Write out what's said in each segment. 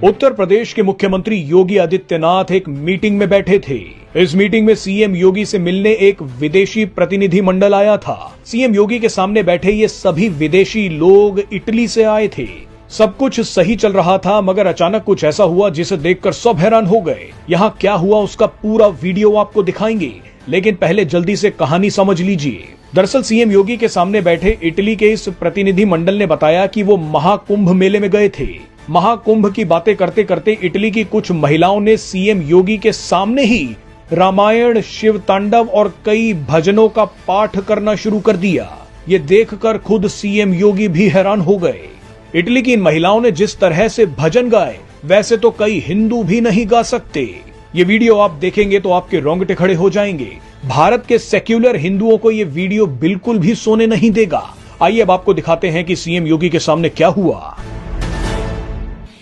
उत्तर प्रदेश के मुख्यमंत्री योगी आदित्यनाथ एक मीटिंग में बैठे थे। इस मीटिंग में सीएम योगी से मिलने एक विदेशी प्रतिनिधि मंडल आया था। सीएम योगी के सामने बैठे ये सभी विदेशी लोग इटली से आए थे। सब कुछ सही चल रहा था, मगर अचानक कुछ ऐसा हुआ जिसे देखकर सब हैरान हो गए। यहाँ क्या हुआ उसका पूरा वीडियो आपको दिखाएंगे, लेकिन पहले जल्दी से कहानी समझ लीजिए। दरअसल सीएम योगी के सामने बैठे इटली के इस प्रतिनिधि मंडल ने बताया कि वो महाकुंभ मेले में गए थे। महाकुंभ की बातें करते करते इटली की कुछ महिलाओं ने सीएम योगी के सामने ही रामायण, शिव तांडव और कई भजनों का पाठ करना शुरू कर दिया। ये देखकर खुद सीएम योगी भी हैरान हो गए। इटली की इन महिलाओं ने जिस तरह से भजन गाए, वैसे तो कई हिंदू भी नहीं गा सकते। ये वीडियो आप देखेंगे तो आपके रोंगटे खड़े हो जाएंगे। भारत के सेक्युलर हिंदुओं को ये वीडियो बिल्कुल भी सोने नहीं देगा। आइए अब आपको दिखाते हैं कि सीएम योगी के सामने क्या हुआ।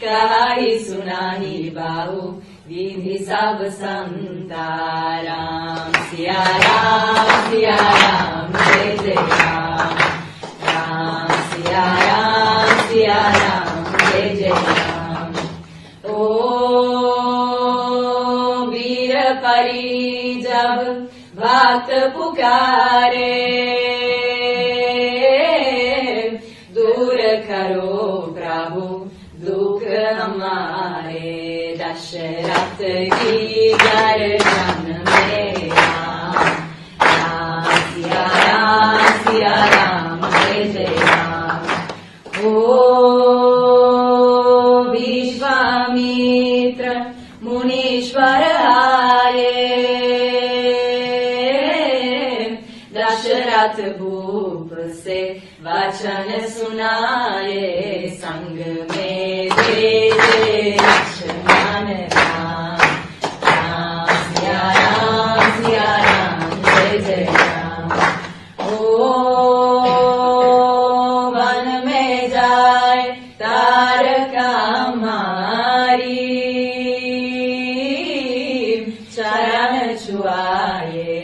कहाई सुनाही बाहु विधि सब संता, राम सिया राम जय जय राम, राम सिया राम जय जय राम। ओ वीर परी जब बात पुकारे, दूर करो प्रभु दुख हमारे, दशरथ की गर्दन में राम, राम सिया राम जय जय राम। ओ विश्वामित्र मुनीश्वर आए, दशरथ भूप से वचन सुनाए, संग में भेजे लक्ष्मण राम, राम सिया राम जय जय राम। ओ वन में जाए तारका मारी, चरण छुआए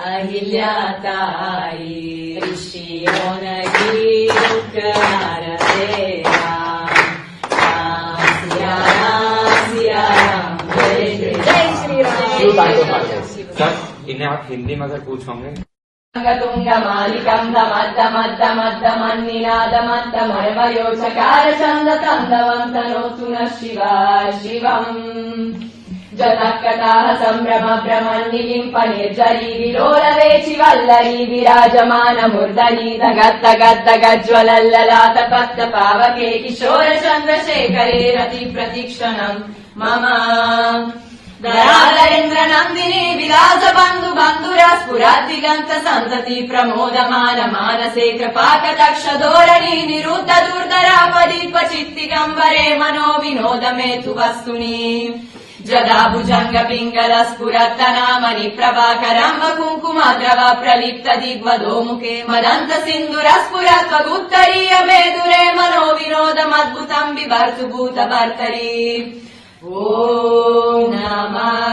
अहिल्या ताई, ऋषियों की उपकार दे राम, राम सिया राम जय जय श्री राम। सर इन्हें आप हिंदी में अगर पूछोगे। तुंग मालिकं दमद्दमद्दमद्दमन्निनादमद्दमर्मयो चकार चंद तंदवंतनोतु न शिवा शिवम्। जतकटाः सम्भ्रम भ्रमन्निलिम्प निर्जरी विलोलवेचि वल्लरी, विराजमान मूर्धनि धगद्धगद्धगज्ज्वलल्ललाट पत्त पावके, किशोर चन्द्रशेखरे रति प्रतिक्षणम् मम। दयालेन्द्र नन्दिनी विलास बन्धु बन्धुरा स्फुरद्दिगन्त सन्तति, प्रमोदमान मानसे कृपाकटाक्ष धोरणी, निरुद्ध दुर्धरापदीप चित्तिगम्बरे मनो विनोद मेतु वस्तुनि। जदा भुजंग पिंगल स्फुरत्तनामनि प्रभाकरं कुङ्कुमद्रव प्रलिप्त दिग्वधो मुखे, मदन्त सिन्धुर स्फुरत्वगुत्तरीय मेदुरे मनो विनोदमद्भुतं बिभर्तु भूतभर्तरि। ॐ नमः।